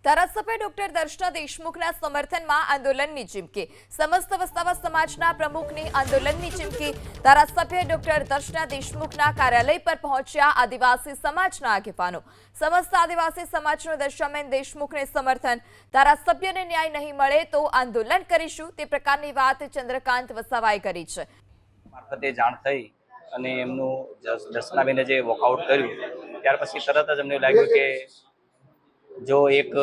ધારાસભ્ય ડોક્ટર દર્શના દેશમુખના સમર્થનમાં આંદોલનની ચીમકી। સમસ્ત વસાવા સમાજના પ્રમુખની આંદોલનની ચીમકી। ધારાસભ્ય ડોક્ટર દર્શના દેશમુખના કાર્યાલય પર પહોંચ્યા આદિવાસી સમાજના આગેવાનો। સમસ્ત આદિવાસી સમાજનો દર્શાબેન દેશમુખને સમર્થન। ધારાસભ્યને ન્યાય નહીં મળે તો આંદોલન કરીશું તે પ્રકારની વાત ચંદ્રકાંત વસાવાએ કરી છે। મારફતે જાણ થઈ અને એમનું દર્શનાબેને જે વોકઆઉટ કર્યું ત્યાર પછી તરત જ અમને લાગ્યું કે જો એક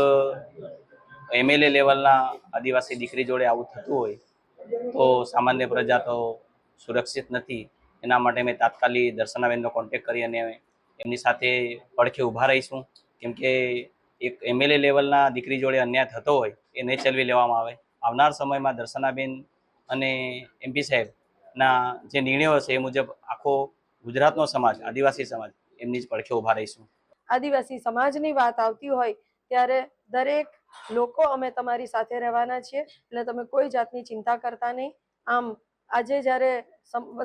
એમએલએ લેવલના આદિવાસી દીકરી જોડે આવું થતું હોય તો સામાન્ય પ્રજા તો સુરક્ષિત નથી। એના માટે મેં તાત્કાલિક દર્શનાબેનનો કોન્ટેક્ટ કરી અને એમની સાથે પડખે ઊભા રહીશું, કેમ કે એક એમએલએ લેવલના દીકરી જોડે અન્યાય થતો હોય એ નહીં ચલવી લેવામાં આવે। આવનાર સમયમાં દર્શનાબેન અને એમપી સાહેબના જે નિર્ણયો છે એ મુજબ આખો ગુજરાતનો સમાજ, આદિવાસી સમાજ એમની જ પડખે ઊભા રહીશું। આદિવાસી સમાજની વાત આવતી હોય ત્યારે દરેક લોકો અમે તમારી સાથે રહેવાના છીએ, એટલે તમે કોઈ જાતની ચિંતા કરતા નહીં। આમ આજે જ્યારે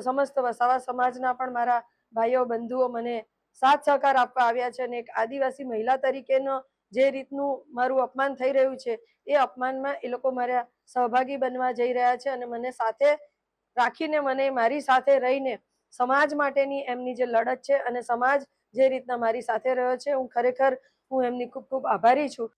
સમસ્ત વસાવા સમાજના પણ મારા ભાઈઓ બંધુઓ મને સાથ સહકાર આપવા આવ્યા છે અને એક આદિવાસી મહિલા તરીકેનો જે રીતનું મારું અપમાન થઈ રહ્યું છે એ અપમાનમાં એ લોકો મારા સહભાગી બનવા જઈ રહ્યા છે અને મને સાથે રાખીને, મને મારી સાથે રહીને સમાજ માટેની એમની જે લડત છે અને સમાજ જે રીતના મારી સાથે રહ્યો છે, હું ખરેખર એમની ખૂબ ખૂબ આભારી છું।